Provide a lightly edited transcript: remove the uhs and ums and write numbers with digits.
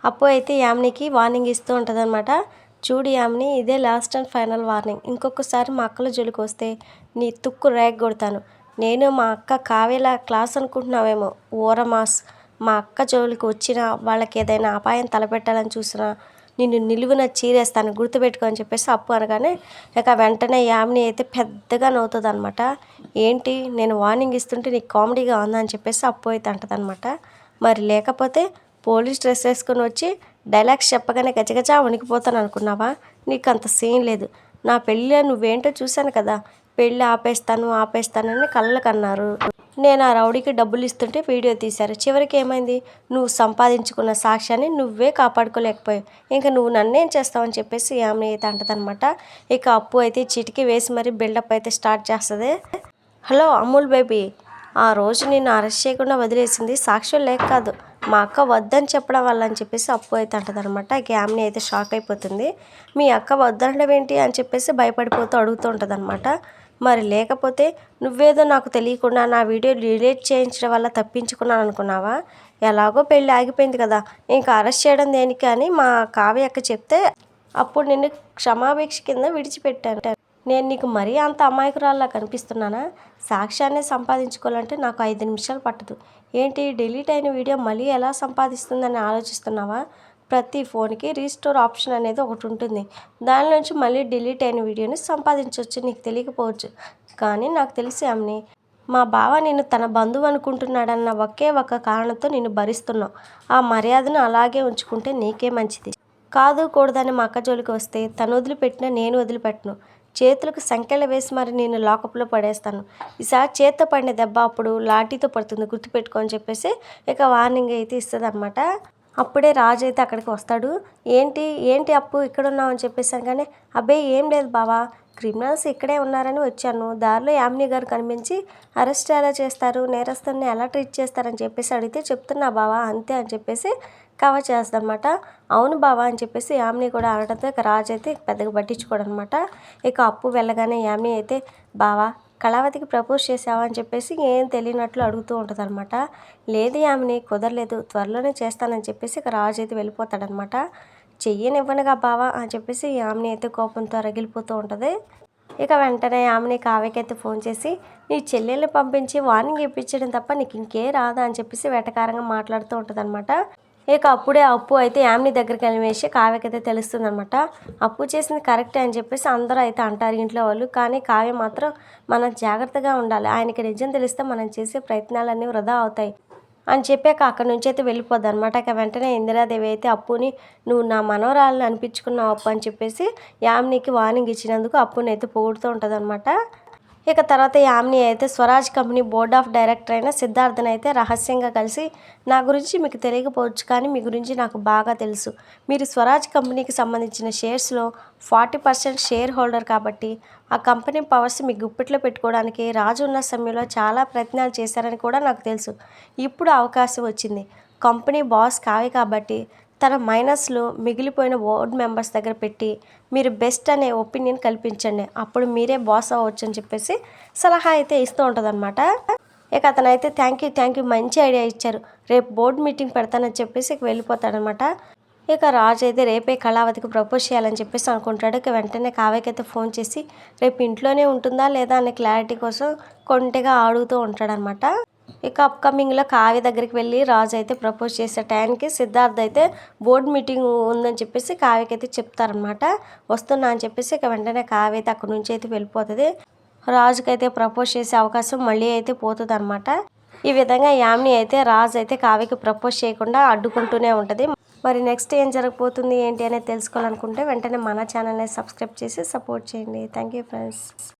అప్పు అయితే యామినికి వార్నింగ్ ఇస్తూ ఉంటుందన్నమాట. చూడు యామిని, ఇదే లాస్ట్ అండ్ ఫైనల్ వార్నింగ్. ఇంకొకసారి మా అక్కల జోలికి వస్తే నీ తుక్కు రేగొడతాను. నేను మా అక్క కావ్యలా క్లాస్ అనుకుంటున్నావేమో ఓరమాస్. మా అక్క జోలికి వచ్చినా వాళ్ళకి ఏదైనా అపాయం తలపెట్టాలని చూసినా నిన్ను నిలువున చీరేస్తాను, గుర్తుపెట్టుకో అని చెప్పేసి అప్పు అనగానే ఇక వెంటనే యామిని అయితే పెద్దగా నవ్వుతుంది అనమాట. ఏంటి నేను వార్నింగ్ ఇస్తుంటే నీకు కామెడీగా ఉందా అని చెప్పేసి అప్పు అయితే అంటదనమాట. మరి లేకపోతే పోలీస్ డ్రెస్ వేసుకొని వచ్చి డైలాగ్స్ చెప్పగానే గజగజా వణికిపోతాను అనుకున్నావా? నీకు అంత సీన్ లేదు. నా పెళ్ళి నువ్వేంటో చూశాను కదా, పెళ్ళి ఆపేస్తానని కళ్ళకన్నారు. నేను ఆ రౌడీకి డబ్బులు ఇస్తుంటే వీడియో తీశారు. చివరికి ఏమైంది? నువ్వు సంపాదించుకున్న సాక్ష్యాన్ని నువ్వే కాపాడుకోలేకపోయావు. ఇంకా నువ్వు నన్నేం చేస్తావని చెప్పేసి ఆమె అయితే అంటదనమాట. ఇక అప్పు అయితే చిటికి వేసి మరి బిల్డప్ అయితే స్టార్ట్ చేస్తుంది. హలో అమూల్ బేబీ, ఆ రోజు నిన్ను అరెస్ట్ చేయకుండా వదిలేసింది సాక్ష్యం లేక కాదు, మా అక్క వద్దని చెప్పడం వల్ల అని చెప్పేసి అప్పు అయితే అంటదనమాట. ఇక యామిని అయితే షాక్ అయిపోతుంది. మీ అక్క వద్దనడం ఏంటి అని చెప్పేసి భయపడిపోతూ అడుగుతూ ఉంటుందన్నమాట. మరి లేకపోతే నువ్వేదో నాకు తెలియకుండా నా వీడియో డిలీట్ చేయించడం వల్ల తప్పించుకున్నాను అనుకున్నావా? ఎలాగో పెళ్ళి ఆగిపోయింది కదా, ఇంకా అరెస్ట్ చేయడం దేనికి అని మా కావ్య అక్క చెప్తే అప్పుడు నిన్ను క్షమాభిక్ష కింద విడిచిపెట్టాను. నేను నీకు మరీ అంత అమాయకురాల్లా కనిపిస్తున్నానా? సాక్ష్యాన్ని సంపాదించుకోవాలంటే నాకు 5 నిమిషాలు పట్టదు. ఏంటి డిలీట్ అయిన వీడియో మళ్ళీ ఎలా సంపాదిస్తుందని ఆలోచిస్తున్నావా? ప్రతి ఫోన్కి రీస్టోర్ ఆప్షన్ అనేది ఒకటి ఉంటుంది. దాని నుంచి మళ్ళీ డిలీట్ అయిన వీడియోని సంపాదించవచ్చు. నీకు తెలియకపోవచ్చు, కానీ నాకు తెలిసి అమ్ని మా బావ నిన్ను తన బంధువు అనుకుంటున్నాడన్న ఒకే ఒక కారణంతో నిన్ను భరిస్తున్నావు. ఆ మర్యాదను అలాగే ఉంచుకుంటే నీకే మంచిది. కాదు కూడదని మా అక్క జోలికి వస్తే తను వదిలిపెట్టినా నేను వదిలిపెట్టను. చేతులకు సంకెళ్ళ వేసి మరి నేను లాకప్లో పడేస్తాను. ఈసారి చేత్తో పడిన దెబ్బ అప్పుడు లాఠీతో పడుతుంది, గుర్తుపెట్టుకో అని చెప్పేసి ఇక వార్నింగ్ అయితే ఇస్తుంది అనమాట. అప్పుడే రాజు అయితే అక్కడికి వస్తాడు. ఏంటి ఏంటి అప్పు ఇక్కడ ఉన్నావు అని చెప్పేసాను. కానీ అబ్బే ఏం లేదు బావా, క్రిమినల్స్ ఇక్కడే ఉన్నారని వచ్చాను. దారిలో యామిని గారు కనిపించి అరెస్ట్ ఎలా చేస్తారు, నేరస్తుల్ని ఎలా ట్రీట్ చేస్తారని చెప్పేసి అడిగితే చెప్తున్నా బావా అంతే అని చెప్పేసి కవర్ చేస్తాడనమాట. అవును బావా అని చెప్పేసి యామిని కూడా అనడంతో ఇక రాజు అయితే పెద్దగా పట్టించుకోడు అనమాట. ఇక అప్పు వెళ్ళగానే యామిని అయితే బావా కళావతికి ప్రపోజ్ చేసావా అని చెప్పేసి ఏం తెలియనట్లు అడుగుతూ ఉంటుంది అనమాట. లేదు యామిని కుదరలేదు, త్వరలోనే చేస్తానని చెప్పేసి ఇక రాజు అయితే వెళ్ళిపోతాడనమాట. చెయ్యనివ్వనుగా బావా అని చెప్పేసి యామిని అయితే కోపంతో రగిలిపోతూ ఉంటుంది. ఇక వెంటనే యామిని కావ్యకైతే ఫోన్ చేసి నీ చెల్లెల్ని పంపించి వార్నింగ్ ఇప్పించడం తప్ప నీకు ఇంకే రాదా అని చెప్పేసి వెటకారంగా మాట్లాడుతూ ఉంటుంది అనమాట. ఇక అప్పుడే అప్పు అయితే యామిని దగ్గరికి వెళ్ళి కావ్యకైతే తెలుస్తుంది అనమాట. అప్పు చేసింది కరెక్టే అని చెప్పేసి అందరూ అయితే అంటారు ఇంట్లో వాళ్ళు. కానీ కావ్య మాత్రం మనం జాగ్రత్తగా ఉండాలి, ఆయనకి నిజం తెలిస్తే మనం చేసే ప్రయత్నాలన్నీ వృధా అవుతాయి అని చెప్పాక అక్కడి నుంచి అయితే వెళ్ళిపోద్ది అనమాట. ఇక వెంటనే ఇందిరాదేవి అయితే అప్పుని నువ్వు నా మనవరాలను అనిపించుకున్నావు అప్పు అని చెప్పేసి యామినికి వార్నింగ్ ఇచ్చినందుకు అప్పుని అయితే పొగుడుతూ ఉంటుంది అనమాట. ఇక తర్వాత యామిని అయితే Swaraj company board of director అయిన సిద్ధార్థని అయితే రహస్యంగా కలిసి నా గురించి మీకు తెలియకపోవచ్చు, కానీ మీ గురించి నాకు బాగా తెలుసు. మీరు స్వరాజ్ కంపెనీకి సంబంధించిన షేర్స్లో 40% షేర్ హోల్డర్ కాబట్టి ఆ కంపెనీ పవర్స్ మీ గుప్పిట్లో పెట్టుకోవడానికి రాజు ఉన్న సమయంలో చాలా ప్రయత్నాలు చేశారని కూడా నాకు తెలుసు. ఇప్పుడు అవకాశం వచ్చింది. కంపెనీ బాస్ కావే కాబట్టి తన మైనస్లో మిగిలిపోయిన బోర్డు మెంబర్స్ దగ్గర పెట్టి మీరు బెస్ట్ అనే ఒపీనియన్ కల్పించండి, అప్పుడు మీరే బాస్ అవ్వచ్చు అని చెప్పేసి సలహా అయితే ఇస్తూ ఉంటుందన్నమాట. ఇక అతనైతే థ్యాంక్ యూ మంచి ఐడియా ఇచ్చారు, రేపు బోర్డు మీటింగ్ పెడతానని చెప్పేసి ఇక వెళ్ళిపోతాడనమాట. ఇక రాజు అయితే రేపే కళావతికి ప్రపోజ్ చేయాలని చెప్పేసి అనుకుంటాడు. ఇక వెంటనే కావ్యకైతే ఫోన్ చేసి రేపు ఇంట్లోనే ఉంటుందా లేదా అనే క్లారిటీ కోసం కొంటెగా అడుగుతూ ఉంటాడనమాట. ఇక అప్కమింగ్లో కావ్య దగ్గరికి వెళ్ళి రాజు అయితే ప్రపోజ్ చేసే టైంకి సిద్ధార్థ్ అయితే బోర్డు మీటింగ్ ఉందని చెప్పేసి కావ్యకి అయితే చెప్తారనమాట. వస్తున్నా అని చెప్పేసి ఇక వెంటనే కావ్య అయితే అక్కడి నుంచి అయితే వెళ్ళిపోతుంది. రాజుకైతే ప్రపోజ్ చేసే అవకాశం మళ్ళీ అయితే పోతుంది అనమాట. ఈ విధంగా యామిని అయితే రాజు అయితే కావ్యకి ప్రపోజ్ చేయకుండా అడ్డుకుంటూనే ఉంటుంది. మరి నెక్స్ట్ ఏం జరగబోతుంది ఏంటి అనేది తెలుసుకోవాలనుకుంటే వెంటనే మన ఛానల్ని సబ్స్క్రైబ్ చేసి సపోర్ట్ చేయండి. Thank you friends.